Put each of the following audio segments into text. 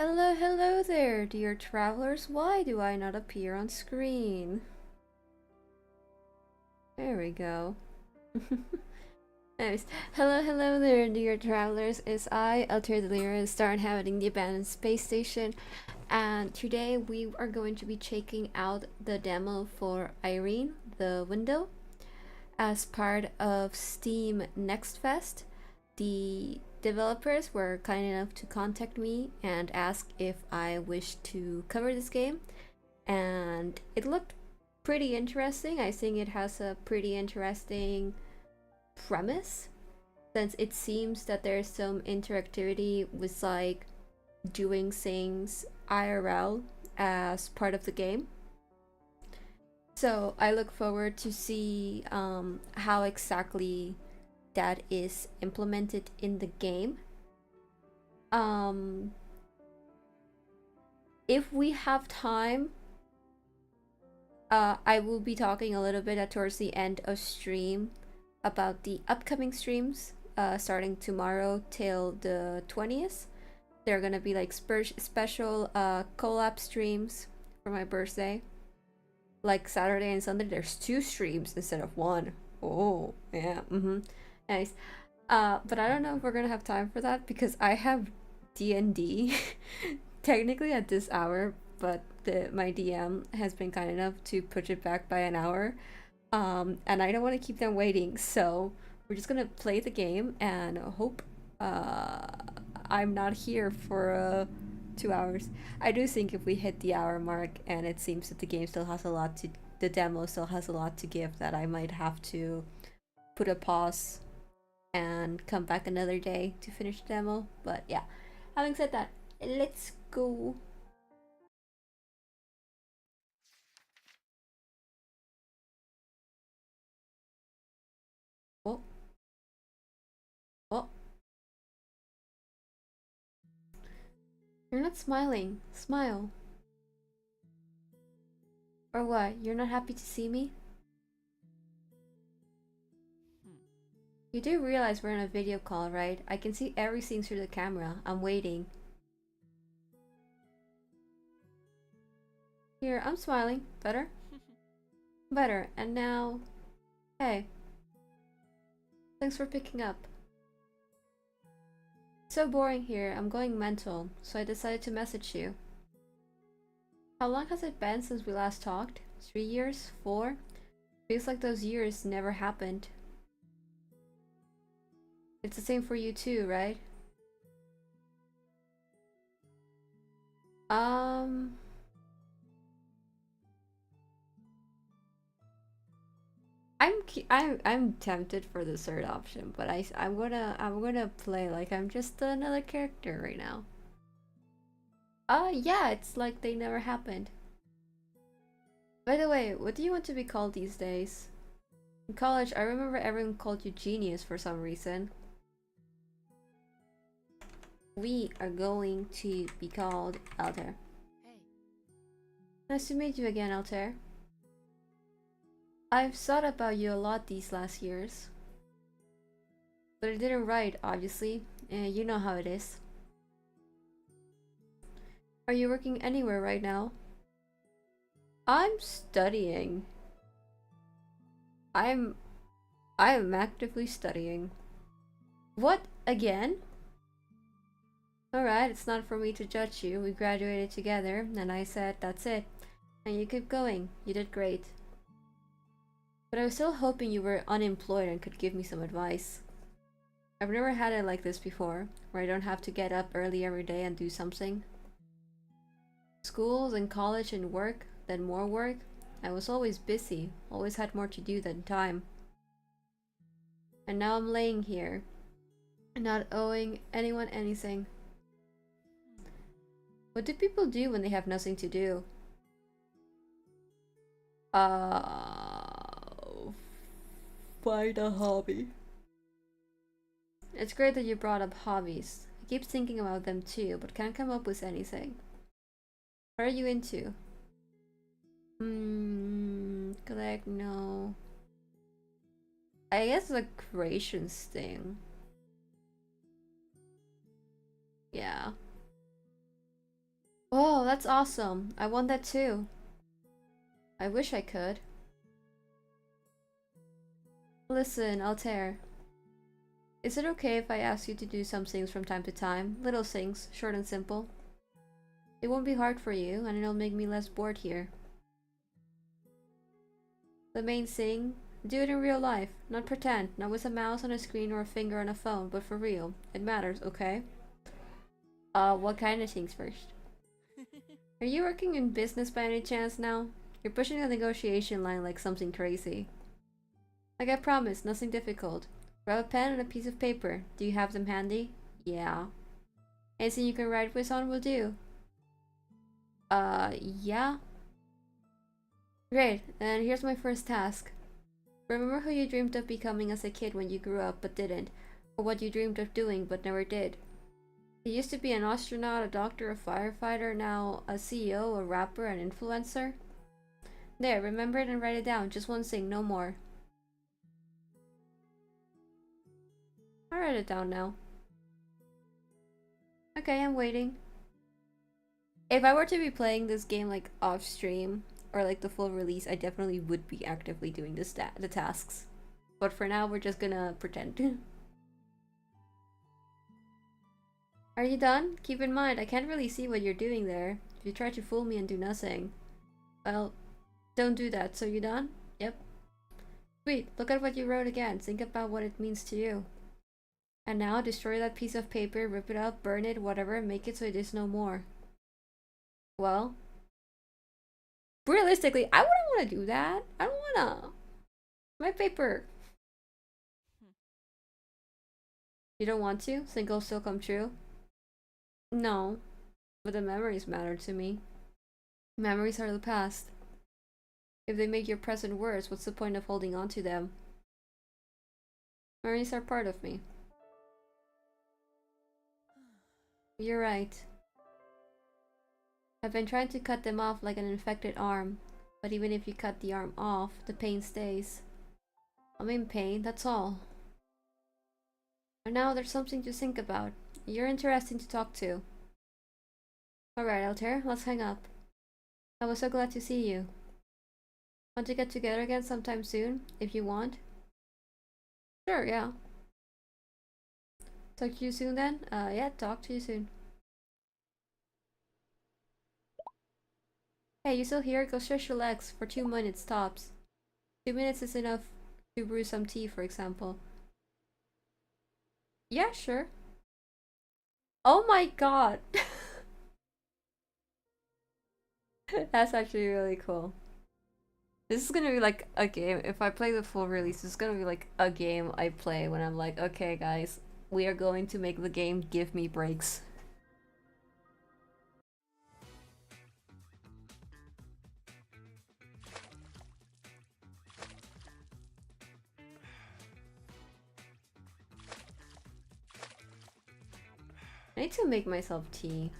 Hello, hello there, dear travelers. Why do I not appear on screen? There we go. Nice. Hello, hello there, dear travelers. It's I, Altair Delira, star inhabiting the abandoned space station, and today we are going to be checking out the demo for Irene, the window, as part of Steam Next Fest. The developers were kind enough to contact me and ask if I wished to cover this game, and it looked pretty interesting. I think it has a pretty interesting premise, since it seems that there's some interactivity with like doing things IRL as part of the game. So I look forward to see how exactly that is implemented in the game. Um, if we have time, I will be talking a little bit towards the end of stream about the upcoming streams starting tomorrow till the 20th. There are gonna be like special collab streams for my birthday. Like Saturday and Sunday, there's 2 streams instead of 1. Oh, yeah, nice. But I don't know if we're gonna have time for that because I have D&D technically at this hour, but my DM has been kind enough to push it back by an hour. And I don't want to keep them waiting, so we're just gonna play the game and hope I'm not here for 2 hours. I do think if we hit the hour mark and it seems that the game still has a lot to, the demo still has a lot to give, that I might have to put a pause and come back another day to finish the demo. But yeah, having said that, let's go. Oh, oh, you're not smiling. Smile. Or what? You're not happy to see me? You do realize we're in a video call, right? I can see everything through the camera. I'm waiting. Here, I'm smiling. Better? Better. And now... Hey. Thanks for picking up. So boring here. I'm going mental, so I decided to message you. How long has it been since we last talked? 3 years? 4? Feels like those years never happened. It's the same for you too, right? Um... I'm tempted for the third option, but I'm gonna play like I'm just another character right now. Yeah, it's like they never happened. By the way, what do you want to be called these days? In college, I remember everyone called you genius for some reason. We are going to be called Altair. Hey. Nice to meet you again, Altair. I've thought about you a lot these last years. But I didn't write, obviously. You know how it is. Are you working anywhere right now? I'm studying. I'm actively studying. What? Again? Alright, it's not for me to judge you. We graduated together, and I said, that's it. And you keep going. You did great. But I was still hoping you were unemployed and could give me some advice. I've never had it like this before, where I don't have to get up early every day and do something. Schools and college and work, then more work. I was always busy, always had more to do than time. And now I'm laying here, not owing anyone anything. What do people do when they have nothing to do? Find a hobby. It's great that you brought up hobbies. I keep thinking about them too, but can't come up with anything. What are you into? Collect, no. I guess the creations thing. Yeah. that's awesome. I want that too. I wish I could. Listen, Altair. Is it okay if I ask you to do some things from time to time? Little things, short and simple. It won't be hard for you, and it'll make me less bored here. The main thing, do it in real life. Not pretend, not with a mouse on a screen or a finger on a phone, but for real. It matters, okay? What kind of things first? Are you working in business by any chance now? You're pushing the negotiation line like something crazy. Like I promised, nothing difficult. Grab a pen and a piece of paper. Do you have them handy? Yeah. Anything you can write with on will do. Yeah. Great, and here's my first task. Remember who you dreamed of becoming as a kid when you grew up but didn't, or what you dreamed of doing but never did. You used to be an astronaut, a doctor, a firefighter, now a CEO, a rapper, an influencer. There, remember it and write it down, just one thing, no more. I'll write it down now. Okay, I'm waiting. If I were to be playing this game like off stream, or like the full release, I definitely would be actively doing the tasks. But for now, we're just gonna pretend. Are you done? Keep in mind, I can't really see what you're doing there. If you try to fool me and do nothing, well, don't do that. So you done? Yep. Sweet, look at what you wrote again. Think about what it means to you. And now, destroy that piece of paper, rip it up, burn it, whatever, make it so it is no more. Well, realistically, I wouldn't want to do that. I don't wanna. My paper. You don't want to? Think it'll still come true? No, but the memories matter to me. Memories are the past. If they make your present worse, what's the point of holding on to them? Memories are part of me. You're right. I've been trying to cut them off like an infected arm, but even if you cut the arm off, the pain stays. I'm in pain, that's all. And now there's something to think about. You're interesting to talk to. Alright, Altair, let's hang up. I was so glad to see you. Want to get together again sometime soon, if you want? Sure, yeah. Talk to you soon then? Yeah, talk to you soon. Hey, you still here? Go stretch your legs for 2 minutes tops. 2 minutes is enough to brew some tea, for example. Yeah, sure. Oh my god! That's actually really cool. This is gonna be like a game. If I play the full release, this is gonna be like a game I play when I'm like, okay guys, we are going to make the game give me breaks. I need to make myself tea.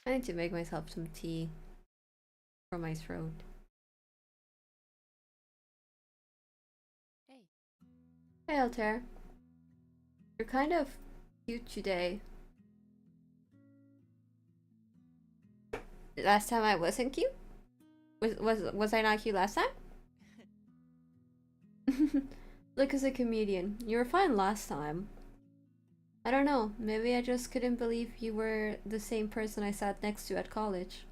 I need to make myself some tea for my throat. Hey. Hey, Altair. You're kind of cute today. Last time I wasn't cute? Was I not cute last time? Look, as a comedian, you were fine last time. I don't know, maybe I just couldn't believe you were the same person I sat next to at college.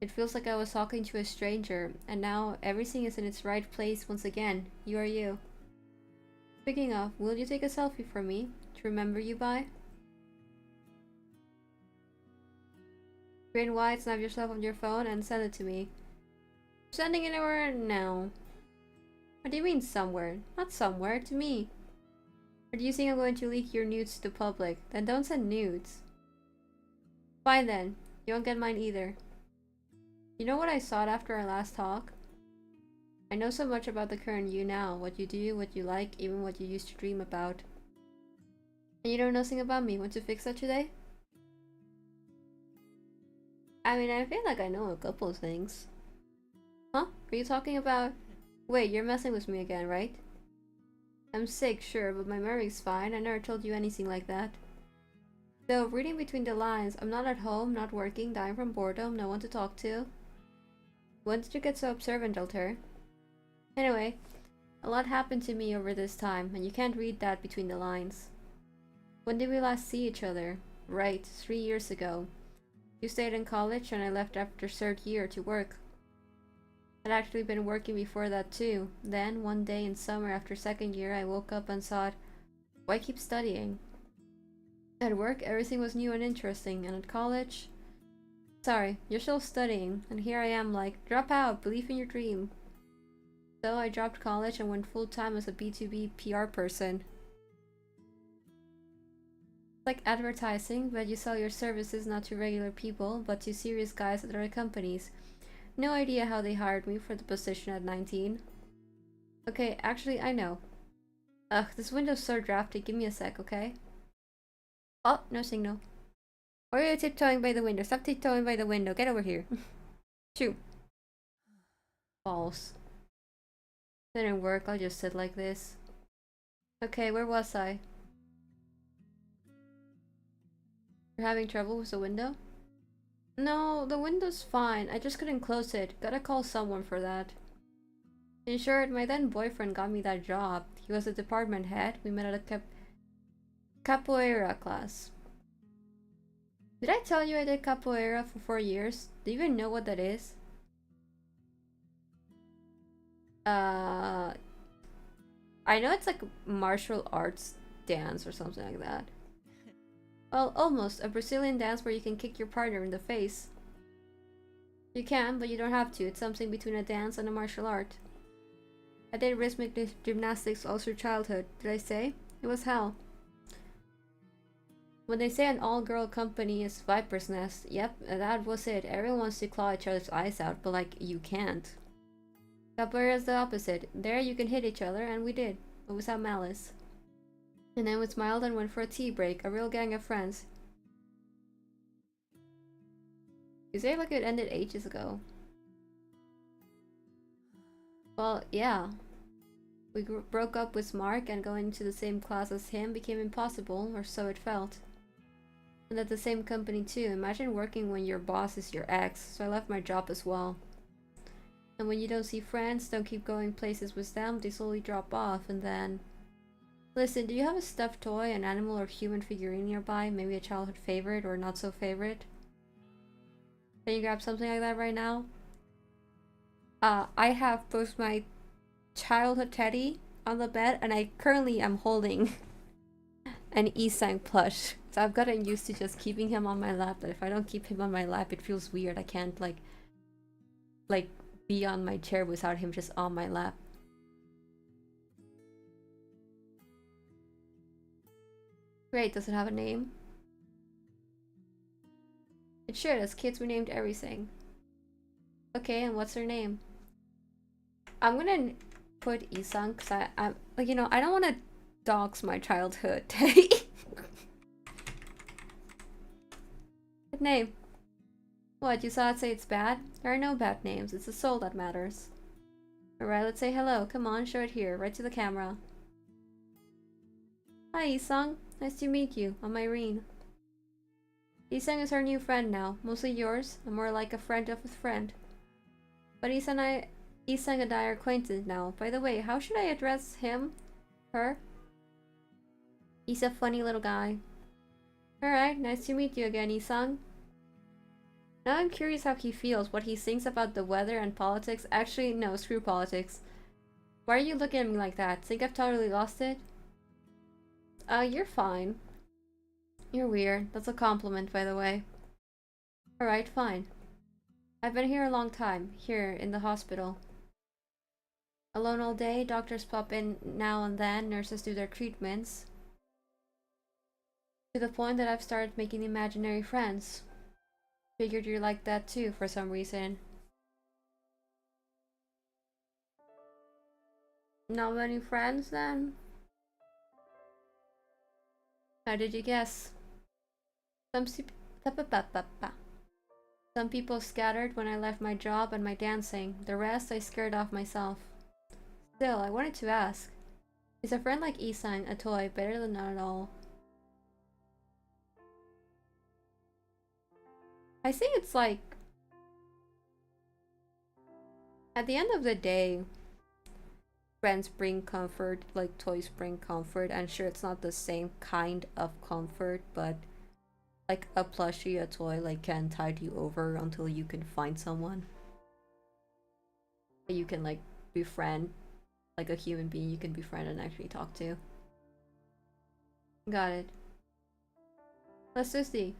It feels like I was talking to a stranger, and now everything is in its right place once again. You are you. Speaking of, will you take a selfie for me to remember you by? Grin wide, snap yourself on your phone and send it to me. Sending it anywhere now. What do you mean somewhere? Not somewhere, to me. Or do you think I'm going to leak your nudes to the public? Then don't send nudes. Fine then. You won't get mine either. You know what I thought after our last talk? I know so much about the current you now. What you do, what you like, even what you used to dream about. And you know nothing about me. Want to fix that today? I mean, I feel like I know a couple of things. Huh? Are you talking about... Wait, you're messing with me again, right? I'm sick, sure, but my memory's fine. I never told you anything like that. Though, reading between the lines, I'm not at home, not working, dying from boredom, no one to talk to. When did you get so observant, Alter? Anyway, a lot happened to me over this time, and you can't read that between the lines. When did we last see each other? Right, 3 years ago. You stayed in college, and I left after third year to work. I'd actually been working before that too. Then, one day in summer after second year, I woke up and thought, why keep studying? At work, everything was new and interesting, and at college... Sorry, you're still studying, and here I am like, drop out, believe in your dream. So I dropped college and went full-time as a B2B PR person. It's like advertising, but you sell your services not to regular people, but to serious guys at other companies. No idea how they hired me for the position at 19. Okay, actually, I know. Ugh, this window's so drafty. Give me a sec, okay? Oh, no signal. Why are you tiptoeing by the window? Stop tiptoeing by the window. Get over here. Shoo. Balls. Didn't work. I'll just sit like this. Okay, where was I? You're having trouble with the window? No, the window's fine. I just couldn't close it. Gotta call someone for that. In short, my then boyfriend got me that job. He was a department head. We met at a capoeira class. Did I tell you I did capoeira for 4 years? Do you even know what that is? I know it's like martial arts dance or something like that. Well, almost. A Brazilian dance where you can kick your partner in the face. You can, but you don't have to. It's something between a dance and a martial art. I did rhythmic gymnastics all through childhood. Did I say? It was hell. When they say an all-girl company is Viper's Nest, yep, that was it. Everyone wants to claw each other's eyes out, but like, you can't. Capoeira is the opposite. There you can hit each other, and we did, but without malice. And then we smiled and went for a tea break, a real gang of friends. You say like it ended ages ago. Well, yeah. We broke up with Mark, and going to the same class as him became impossible, or so it felt. And at the same company too. Imagine working when your boss is your ex, so I left my job as well. And when you don't see friends, don't keep going places with them, they slowly drop off, and then... Listen, do you have a stuffed toy, an animal or human figurine nearby? Maybe a childhood favorite or not so favorite? Can you grab something like that right now? I have both my childhood teddy on the bed, and I currently am holding an Isang plush. So I've gotten used to just keeping him on my lap, that if I don't keep him on my lap, it feels weird. I can't like be on my chair without him just on my lap. Great, does it have a name? It should. As kids we named everything. Okay, and what's her name? I'm gonna put Isang because I'm like, you know, I don't want to dox my childhood. Good name. What, you saw it say it's bad? There are no bad names, it's the soul that matters. Alright, let's say hello. Come on, show it here, right to the camera. Hi, Isang. Nice to meet you. I'm Irene. Isang is our new friend now. Mostly yours, and more like a friend of a friend. But Isang and I are acquainted now. By the way, how should I address him? Her? He's a funny little guy. Alright, nice to meet you again, Isang. Now I'm curious how he feels, what he thinks about the weather and politics. Actually, no, screw politics. Why are you looking at me like that? Think I've totally lost it? You're fine. You're weird. That's a compliment, by the way. Alright, fine. I've been here a long time. Here, in the hospital. Alone all day, doctors pop in now and then, nurses do their treatments. To the point that I've started making imaginary friends. Figured you're like that too, for some reason. Not many friends, then? How did you guess? Some people scattered when I left my job and my dancing. The rest I scared off myself. Still, I wanted to ask. Is a friend like Isang a toy better than not at all? I think it's like, at the end of the day, friends bring comfort, like toys bring comfort. And sure, it's not the same kind of comfort, but like a plushie, a toy, like can tide you over until you can find someone that you can like befriend, like a human being you can befriend and actually talk to. Got it. Let's just see.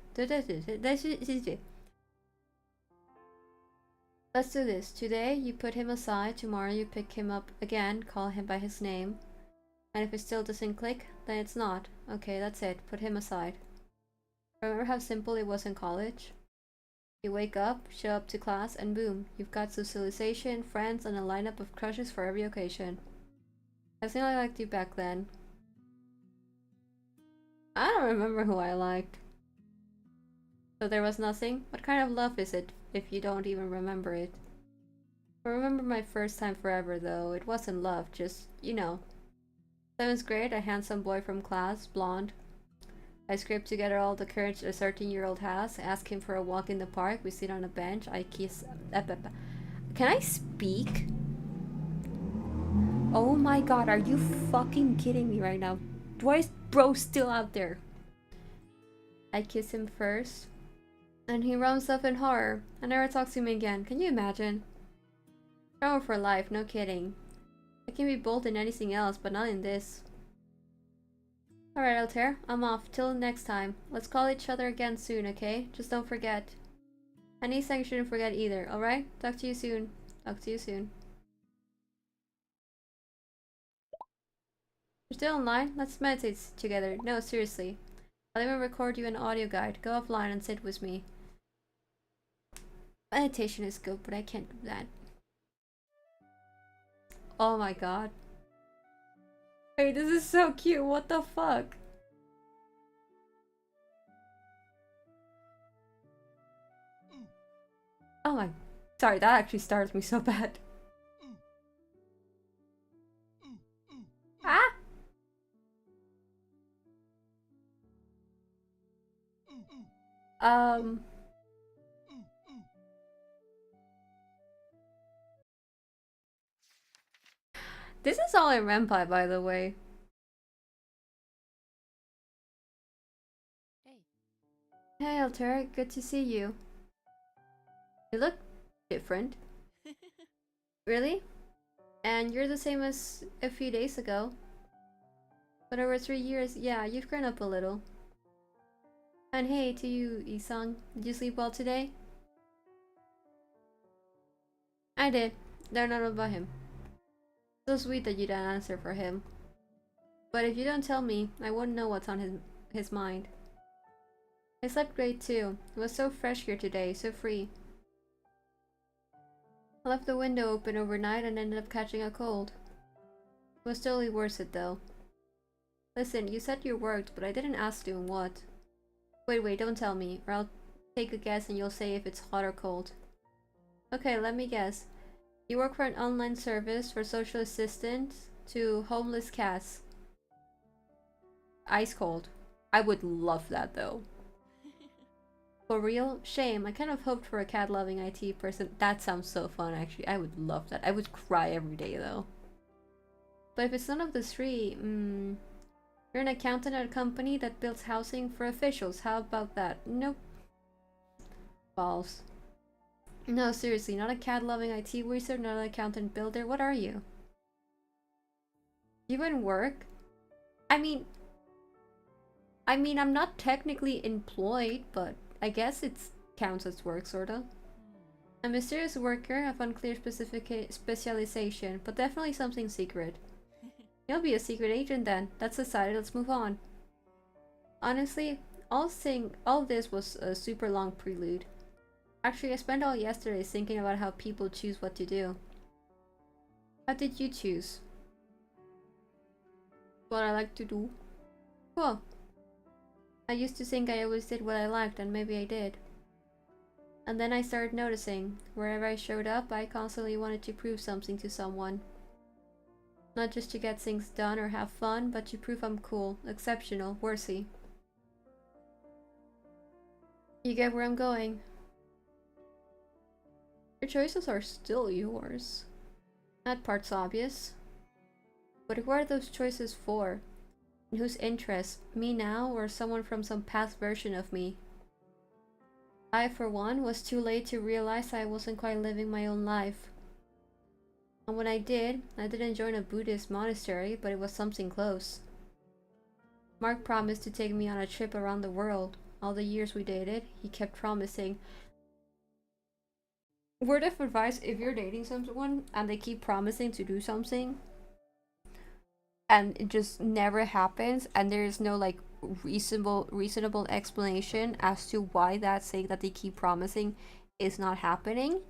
Let's do this. Today you put him aside, tomorrow you pick him up again, call him by his name. And if it still doesn't click, then it's not. Okay, that's it. Put him aside. Remember how simple it was in college? You wake up, show up to class, and boom, you've got socialization, friends, and a lineup of crushes for every occasion. I think I liked you back then. I don't remember who I liked. So there was nothing? What kind of love is it if you don't even remember it? I remember my first time forever though. It wasn't love, just, you know. 7th grade, a handsome boy from class, blonde. I scraped together all the courage a 13-year-old has, ask him for a walk in the park, we sit on a bench, I kiss... Can I speak? Oh my god, are you fucking kidding me right now? Why is bro still out there? I kiss him first, and he runs off in horror, and never talks to me again. Can you imagine? Trauma for life, no kidding. I can be bold in anything else, but not in this. Alright, Altair, I'm off. Till next time. Let's call each other again soon, okay? Just don't forget. And Isang shouldn't forget either, alright? Talk to you soon. Talk to you soon. You're still online? Let's meditate together. No, seriously. I'll even record you an audio guide. Go offline and sit with me. Meditation is good, but I can't do that. Oh my god. Wait, this is so cute. What the fuck? Oh my... Sorry, that actually startles me so bad. Ah! This is all in Renpai, by the way. Hey. Hey, Altair, good to see you. You look different. Really? And you're the same as a few days ago. But over 3 years, yeah, you've grown up a little. And hey to you, Isang. Did you sleep well today? I did. They're not about him. So sweet that you didn't answer for him. But if you don't tell me, I won't know what's on his mind. I slept great too. It was so fresh here today, so free. I left the window open overnight and ended up catching a cold. It was totally worth it though. Listen, you said you worked, but I didn't ask doing what. Wait, don't tell me, or I'll take a guess and you'll say if it's hot or cold. Okay, let me guess. You work for an online service for social assistance to homeless cats. Ice cold. I would love that though. For real? Shame. I kind of hoped for a cat-loving IT person. That sounds so fun actually. I would love that. I would cry every day though. But if it's none of the three, you're an accountant at a company that builds housing for officials. How about that? Nope. Balls. No, seriously, not a cat-loving IT wizard, not an accountant builder. What are you? You in work? I mean, I'm not technically employed, but I guess it counts as work, sorta. A mysterious worker of unclear specialization, but definitely something secret. You'll be a secret agent then. That's decided. Let's move on. Honestly, all this was a super long prelude. Actually, I spent all yesterday thinking about how people choose what to do. How did you choose? What I like to do? Cool. I used to think I always did what I liked, and maybe I did. And then I started noticing, wherever I showed up, I constantly wanted to prove something to someone. Not just to get things done or have fun, but to prove I'm cool, exceptional, worthy. You get where I'm going. Your choices are still yours. That part's obvious. But who are those choices for? In whose interest? Me now, or someone from some past version of me? I, for one, was too late to realize I wasn't quite living my own life. And when I didn't join a Buddhist monastery, but it was something close. Mark promised to take me on a trip around the world. All the years we dated, he kept promising. Word of advice, if you're dating someone and they keep promising to do something and it just never happens and there is no like reasonable explanation as to why that thing that they keep promising is not happening,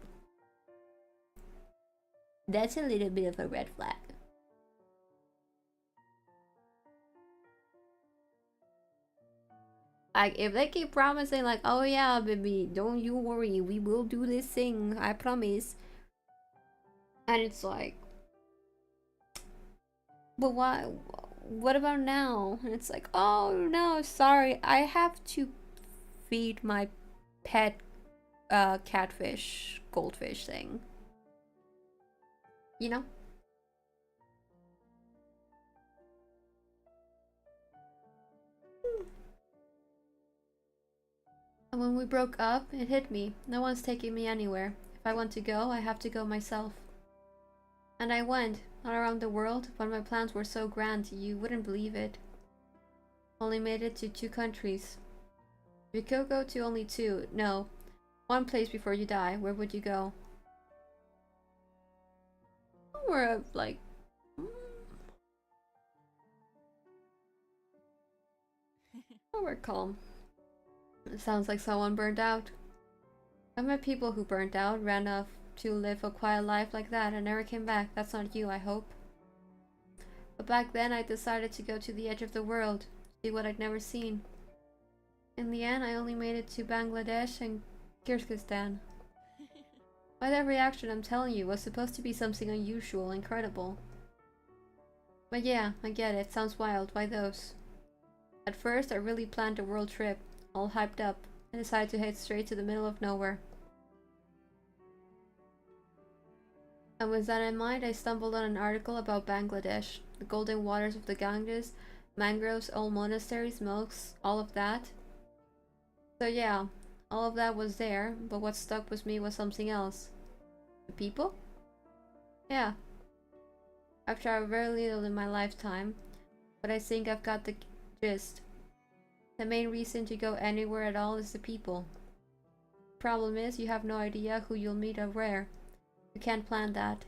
that's a little bit of a red flag. Like, if they keep promising, like, oh yeah, baby, don't you worry, we will do this thing, I promise. And it's like, but why? What about now? And it's like, oh no, sorry, I have to feed my pet catfish, goldfish thing. You know? And when we broke up, it hit me. No one's taking me anywhere. If I want to go, I have to go myself. And I went, not around the world, but my plans were so grand, you wouldn't believe it. Only made it to 2 countries. If you could go to only 2, no, 1 place before you die, where would you go? We're like... Oh, we're calm. It sounds like someone burned out. I met people who burned out, ran off to live a quiet life like that, and never came back. That's not you, I hope. But back then I decided to go to the edge of the world, see what I'd never seen. In the end, I only made it to Bangladesh and Kyrgyzstan. By that reaction, I'm telling you, was supposed to be something unusual, incredible. But yeah, I get it, sounds wild, why those? At first, I really planned a world trip, all hyped up, and decided to head straight to the middle of nowhere. And with that in mind, I stumbled on an article about Bangladesh, the golden waters of the Ganges, mangroves, old monasteries, mosques, all of that. So yeah, all of that was there, but what stuck with me was something else. The people? Yeah. I've traveled very little in my lifetime, but I think I've got the gist. The main reason to go anywhere at all is the people. Problem is, you have no idea who you'll meet or where. You can't plan that.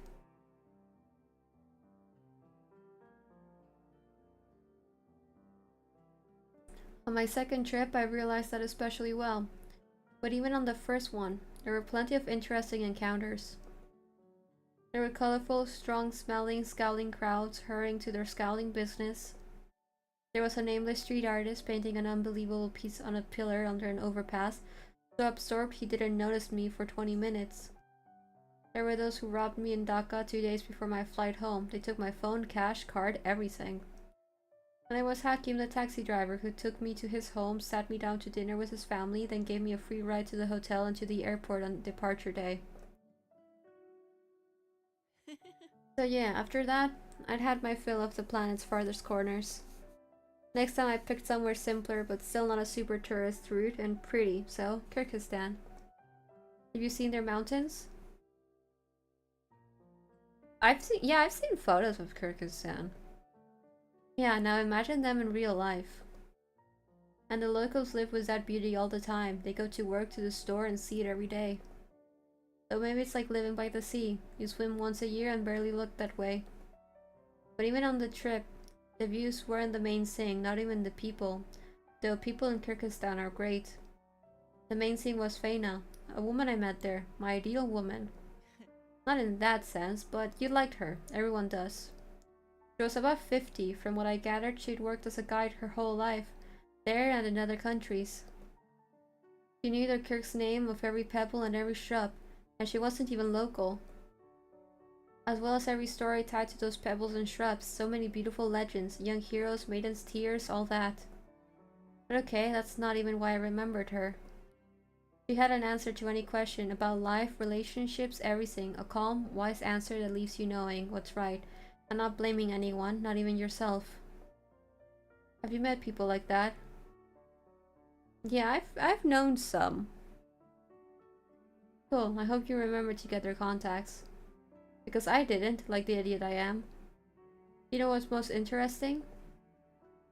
On my second trip, I realized that especially well. But even on the first one, there were plenty of interesting encounters. There were colorful, strong-smelling, scowling crowds hurrying to their scowling business. There was a nameless street artist painting an unbelievable piece on a pillar under an overpass, so absorbed he didn't notice me for 20 minutes. There were those who robbed me in Dhaka 2 days before my flight home. They took my phone, cash, card, everything. And there was Hakim, the taxi driver, who took me to his home, sat me down to dinner with his family, then gave me a free ride to the hotel and to the airport on departure day. So yeah, after that, I'd had my fill of the planet's farthest corners. Next time I picked somewhere simpler, but still not a super tourist route and pretty, so Kyrgyzstan. Have you seen their mountains? I've seen photos of Kyrgyzstan. Yeah, now imagine them in real life. And the locals live with that beauty all the time. They go to work, to the store, and see it every day. So maybe it's like living by the sea. You swim once a year and barely look that way. But even on the trip, the views weren't the main thing, not even the people. Though people in Kyrgyzstan are great. The main thing was Feina, a woman I met there, my ideal woman. Not in that sense, but you liked her. Everyone does. She was about 50. From what I gathered, she'd worked as a guide her whole life, there and in other countries. She knew the Kirk's name of every pebble and every shrub, and she wasn't even local. as well as every story tied to those pebbles and shrubs. So many beautiful legends, young heroes, maidens' tears, all that. But okay, that's not even why I remembered her. She had an answer to any question about life, relationships, everything. A calm, wise answer that leaves you knowing what's right and not blaming anyone, not even yourself. Have you met people like that? Yeah, I've known some. Cool, I hope you remember to get their contacts. Because I didn't, like the idiot I am. You know what's most interesting?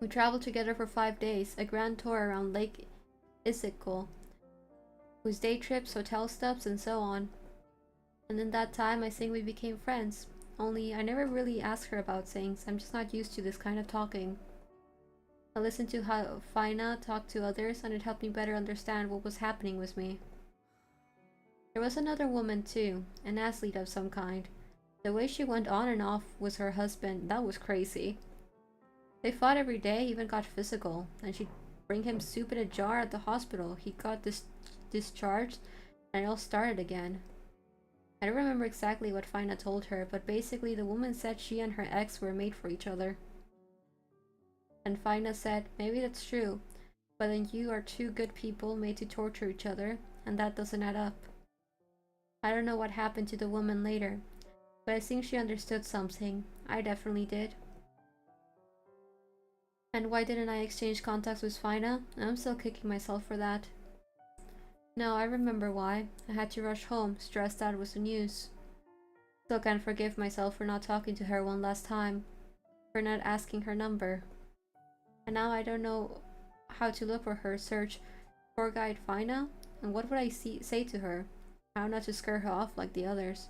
We traveled together for 5 days, a grand tour around Lake Issyk, whose day trips, hotel stops, and so on. And in that time, I think we became friends. Only, I never really asked her about things. I'm just not used to this kind of talking. I listened to how Fina talked to others, and it helped me better understand what was happening with me. There was another woman too, an athlete of some kind. The way she went on and off with her husband, that was crazy. They fought every day, even got physical, and she'd bring him soup in a jar at the hospital. He got discharged, and it all started again. I don't remember exactly what Fina told her, but basically the woman said she and her ex were made for each other. And Fina said, maybe that's true, but then you are two good people made to torture each other, and that doesn't add up. I don't know what happened to the woman later, but I think she understood something. I definitely did. And why didn't I exchange contacts with Fina? I'm still kicking myself for that. No, I remember why. I had to rush home, stressed out with the news. Still can't forgive myself for not talking to her one last time, for not asking her number. And now I don't know how to look for her, search tour guide Fina, and what would I say to her? How not to scare her off like the others.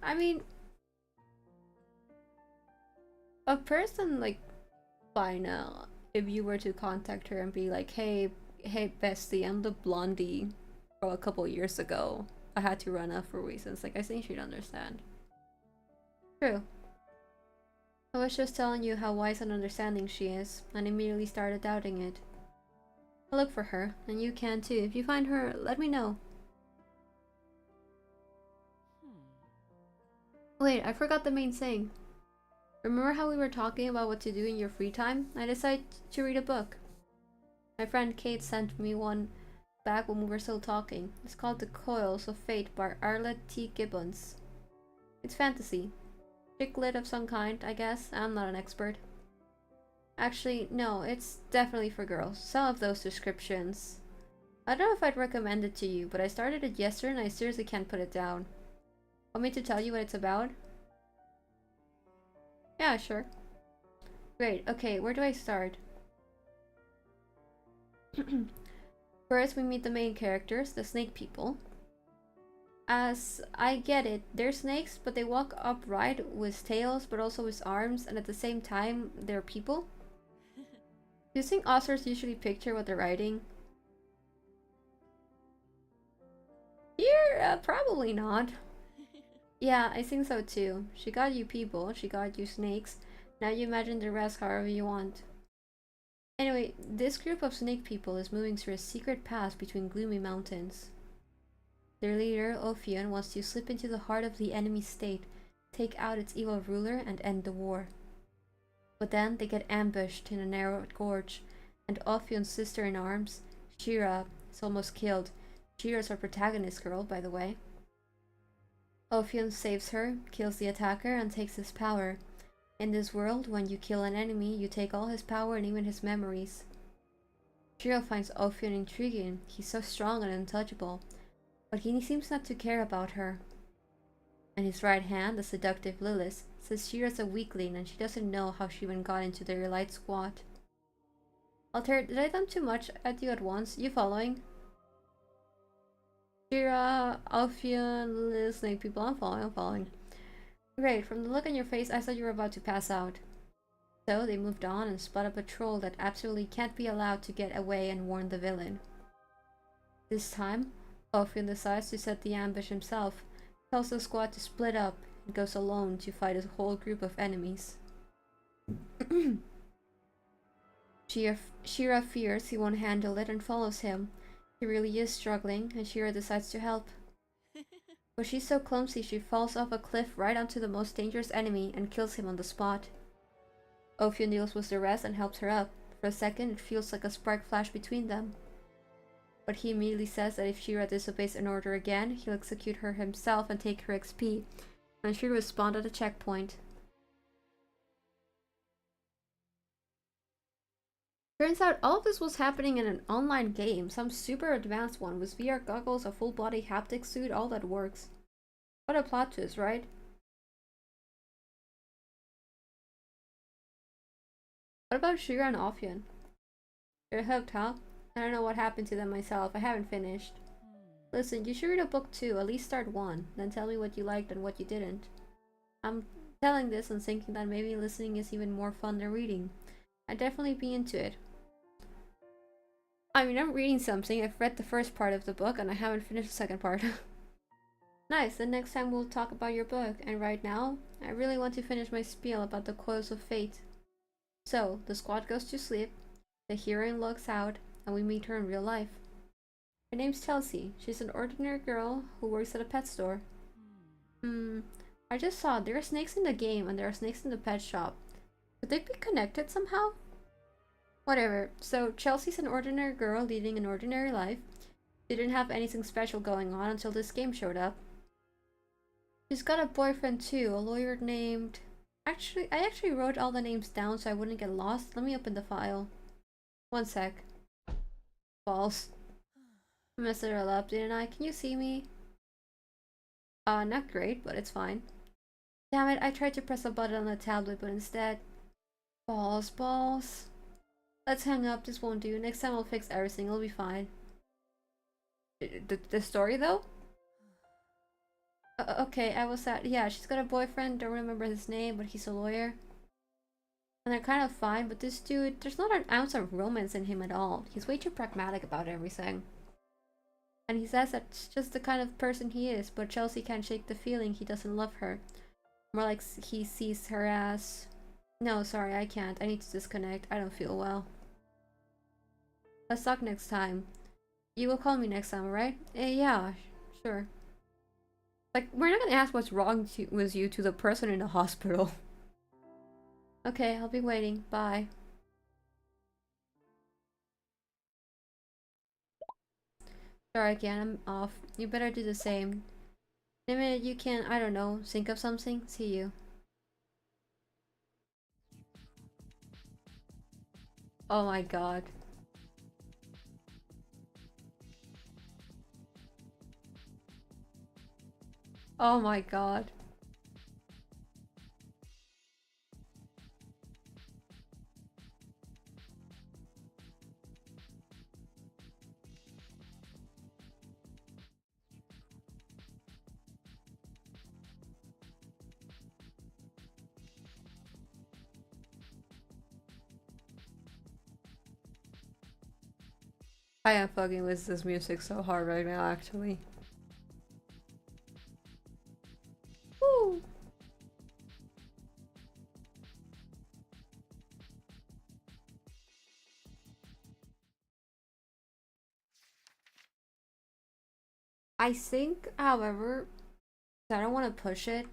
I mean, a person like Fina, if you were to contact her and be like, hey bestie, I'm the blondie from a couple years ago. I had to run off for reasons. Like, I think she'd understand. True. I was just telling you how wise and understanding she is, and immediately started doubting it. I'll look for her, and you can too. If you find her, let me know. Wait, I forgot the main thing. Remember how we were talking about what to do in your free time? I decided to read a book. My friend Kate sent me one back when we were still talking. It's called The Coils of Fate by Arlette T. Gibbons. It's fantasy. Chick lit of some kind, I guess. I'm not an expert. Actually, no, it's definitely for girls. Some of those descriptions. I don't know if I'd recommend it to you, but I started it yesterday and I seriously can't put it down. Want me to tell you what it's about? Yeah, sure. Great, okay, where do I start? First, we meet the main characters, the snake people. As I get it, they're snakes, but they walk upright with tails, but also with arms, and at the same time, they're people. Do you think authors usually picture what they're writing? Here, probably not. Yeah, I think so too. She got you people, she got you snakes. Now you imagine the rest however you want. Anyway, this group of snake people is moving through a secret pass between gloomy mountains. Their leader, Ophion, wants to slip into the heart of the enemy state, take out its evil ruler, and end the war. But then they get ambushed in a narrow gorge, and Ophion's sister-in-arms, Shira, is almost killed. Shira's our protagonist girl, by the way. Ophion saves her, kills the attacker, and takes his power. In this world, when you kill an enemy, you take all his power and even his memories. Shira finds Ophion intriguing. He's so strong and untouchable, but he seems not to care about her. And his right hand, the seductive Lilith, says Shira's a weakling and she doesn't know how she even got into their elite squad. Altair, did I dump too much at you at once? You following? Shira, Ophion, Lilith, snake people, I'm following. Great, from the look on your face, I thought you were about to pass out. So they moved on and spot a patrol that absolutely can't be allowed to get away and warn the villain. This time, Ophion decides to set the ambush himself, tells the squad to split up, and goes alone to fight a whole group of enemies. Shira fears he won't handle it and follows him. He really is struggling, and Shira decides to help. But she's so clumsy she falls off a cliff right onto the most dangerous enemy and kills him on the spot. Ophion deals with the rest and helps her up. For a second, it feels like a spark flash between them. But he immediately says that if Shira disobeys an order again, he'll execute her himself and take her XP, and she'll respond at a checkpoint. Turns out all of this was happening in an online game, some super advanced one, with VR goggles, a full body haptic suit, all that works. What a plot twist, right? What about Shira and Ophion? They're hooked, huh? I don't know what happened to them myself, I haven't finished. Listen, you should read a book too, at least start one, then tell me what you liked and what you didn't. I'm telling this and thinking that maybe listening is even more fun than reading. I'd definitely be into it. I mean, I'm reading something, I've read the first part of the book and I haven't finished the second part. Nice, then next time we'll talk about your book, and right now, I really want to finish my spiel about the coils of fate. So, the squad goes to sleep, the heroine logs out, and we meet her in real life. Her name's Chelsea. She's an ordinary girl who works at a pet store. I just saw there are snakes in the game and there are snakes in the pet shop. Could they be connected somehow? Whatever. So Chelsea's an ordinary girl leading an ordinary life. She didn't have anything special going on until this game showed up. She's got a boyfriend too, a lawyer named... I actually wrote all the names down so I wouldn't get lost. Let me open the file. One sec. False. I messed it all up, didn't I? Can you see me? Not great, but it's fine. Damn it, I tried to press a button on the tablet, but instead... Balls. Let's hang up, this won't do. Next time I'll fix everything, it'll be fine. The story, though? Okay, I was at... Yeah, she's got a boyfriend, don't remember his name, but he's a lawyer. And they're kind of fine, but this dude, there's not an ounce of romance in him at all. He's way too pragmatic about everything. And he says that's just the kind of person he is, but Chelsea can't shake the feeling he doesn't love her. More like he sees her as... No, sorry, I can't. I need to disconnect. I don't feel well. Let's talk next time. You will call me next time, right? Yeah, sure. Like, we're not gonna ask what's wrong with you to the person in the hospital. Okay, I'll be waiting. Bye. Sorry again, I'm off. You better do the same. In a minute you can, I don't know, think of something. See you. Oh my god. Oh my god. I am fucking with this music so hard right now, actually. Woo! I think, however, I don't want to push it.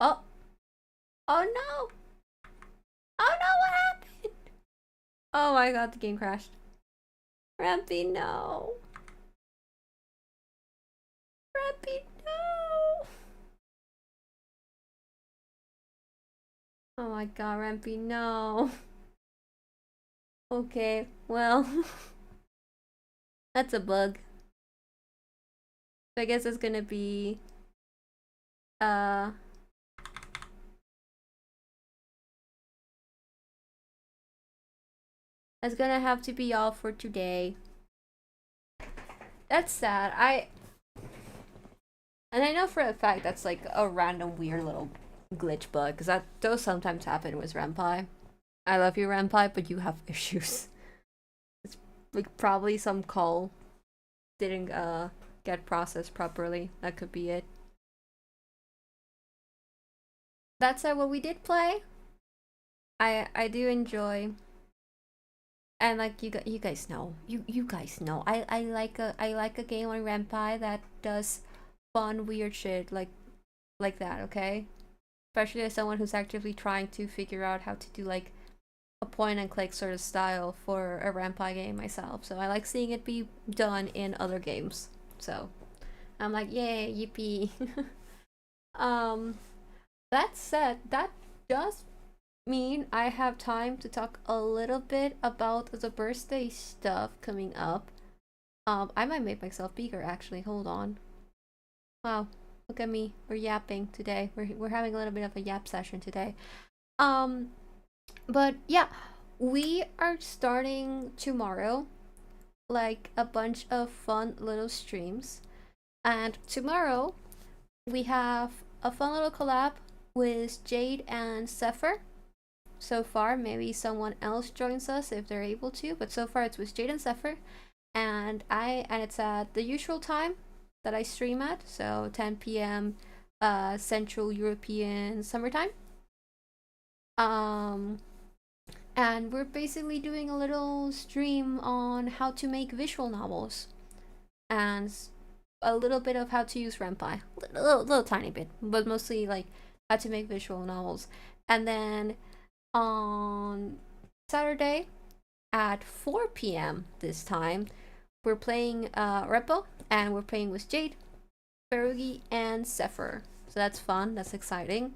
Oh! Oh no! Oh no, what happened? Oh my god, the game crashed. Rampy, no. Rampy, no. Oh my god, Rampy, no. Okay, well. That's a bug. So I guess it's gonna be... That's gonna have to be all for today. That's sad. And I know for a fact that's like a random weird little glitch bug, because that those sometimes happen with Renpai. I love you, Renpai, but you have issues. It's like probably some call didn't get processed properly. That could be it. That's what we did play. I do enjoy And like you guys know, you guys know, I like a game on Renpai that does fun weird shit like that. Okay, especially as someone who's actively trying to figure out how to do like a point and click sort of style for a Renpai game myself. So I like seeing it be done in other games. So I'm like, yay, yippee. um, that said, that does mean I have time to talk a little bit about the birthday stuff coming up. I might make myself bigger actually. Hold on. Wow, look at me. We're yapping today. We're having a little bit of a yap session today. Um, but yeah, we are starting tomorrow like a bunch of fun little streams. And tomorrow we have a fun little collab with Jade and Zephyr. So far, maybe someone else joins us if they're able to, but so far it's with Jade and Zephyr. And it's at the usual time that I stream at, so 10 p.m. Central European summertime. Um, and we're basically doing a little stream on how to make visual novels and a little bit of how to use Ren'Py, little tiny bit, but mostly like how to make visual novels. And then on Saturday at 4 p.m. this time, we're playing Repo, and we're playing with Jade, Ferugi, and Zephyr. So that's fun, that's exciting.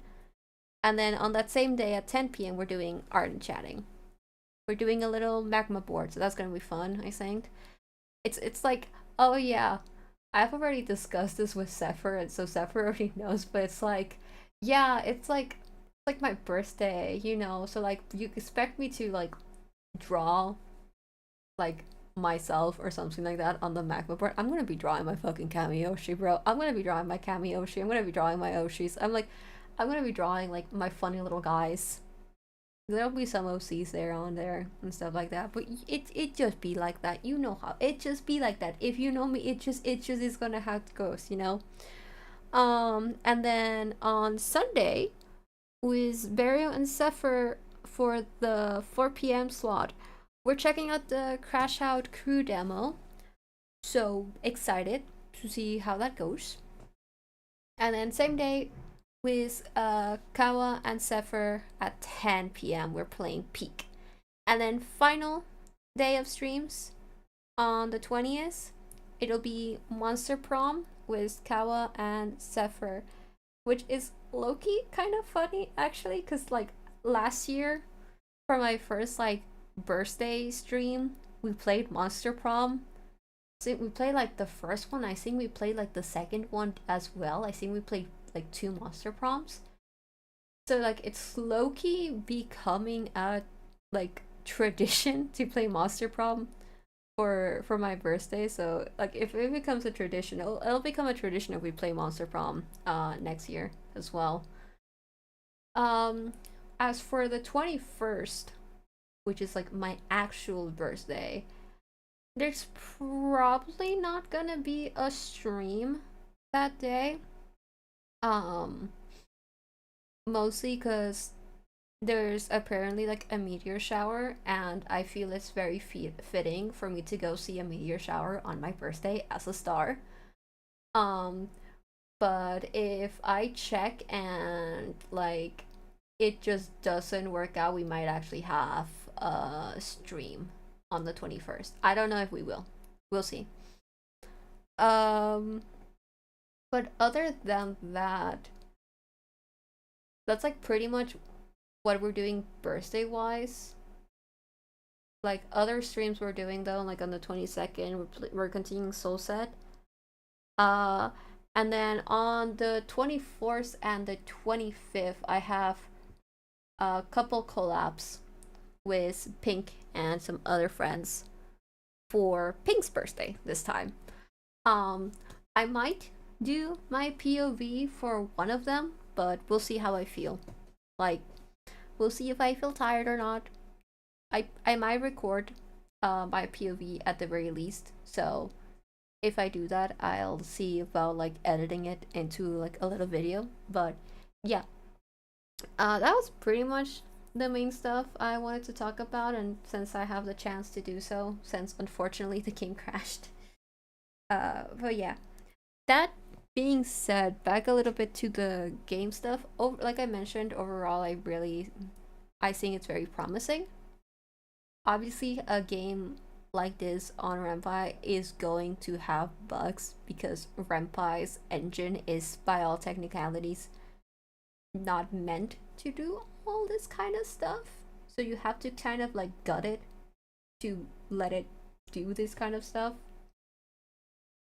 And then on that same day at 10 p.m., we're doing art and chatting. We're doing a little magma board, so that's gonna be fun, I think. It's like, oh yeah, I've already discussed this with Zephyr, and so Zephyr already knows, but it's like, yeah, it's like my birthday, you know, so like you expect me to like draw like myself or something like that on the magma board. I'm gonna be drawing my fucking Kamiyoshi, bro. I'm gonna be drawing my Kamiyoshi. I'm gonna be drawing my Oshis. I'm gonna be drawing like my funny little guys. There'll be some OCs there on there and stuff like that, but it just be like that. You know how it just be like that. If you know me, it just is gonna how it goes, you know. And then on Sunday with Burial and Zephyr for the 4 p.m. slot, we're checking out the Crash Out crew demo. So excited to see how that goes. And then same day with Kawa and Zephyr at 10 p.m. we're playing Peak. And then final day of streams on the 20th, it'll be Monster Prom with Kawa and Zephyr, which is low-key kind of funny actually, because like last year for my first like birthday stream, we played Monster Prom. So we played like the first one. I think we played like the second one as well. I think we played like two Monster Proms. So like it's low-key becoming a like tradition to play Monster Prom for my birthday. So like if it becomes a tradition, it'll become a tradition if we play Monster Prom next year as well. Um, as for the 21st, which is like my actual birthday, there's probably not gonna be a stream that day. Um, Mostly because there's apparently like a meteor shower, and I feel it's very fitting for me to go see a meteor shower on my birthday as a star. Um, but if I check and like it just doesn't work out, we might actually have a stream on the 21st. I don't know if we will. We'll see. Um, but other than that, that's like pretty much what we're doing birthday wise. Like other streams we're doing though, like on the 22nd, we're continuing Soul Set. Uh, and then on the 24th and the 25th, I have a couple collabs with Pink and some other friends for Pink's birthday this time. Um, I might do my POV for one of them, but we'll see how I feel. Like, we'll see if I feel tired or not. I might record my POV at the very least. So if I do that, I'll see about like editing it into like a little video. But yeah, that was pretty much the main stuff I wanted to talk about, and since I have the chance to do so, since unfortunately the game crashed. But yeah, that being said, back a little bit to the game stuff. Like I mentioned, overall, I think it's very promising. Obviously, a game like this on Ren'Py is going to have bugs because Ren'Py's engine is, by all technicalities, not meant to do all this kind of stuff. So you have to kind of like gut it to let it do this kind of stuff.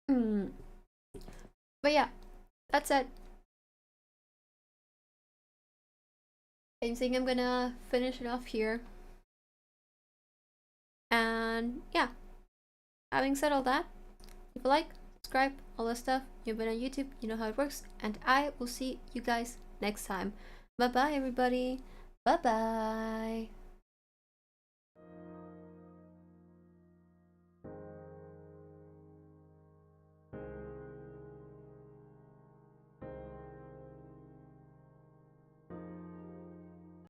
But yeah, that's it. I think I'm gonna finish it off here. And yeah, having said all that, leave a like, subscribe, all that stuff. You've been on YouTube, you know how it works. And I will see you guys next time. Bye bye, everybody. Bye bye.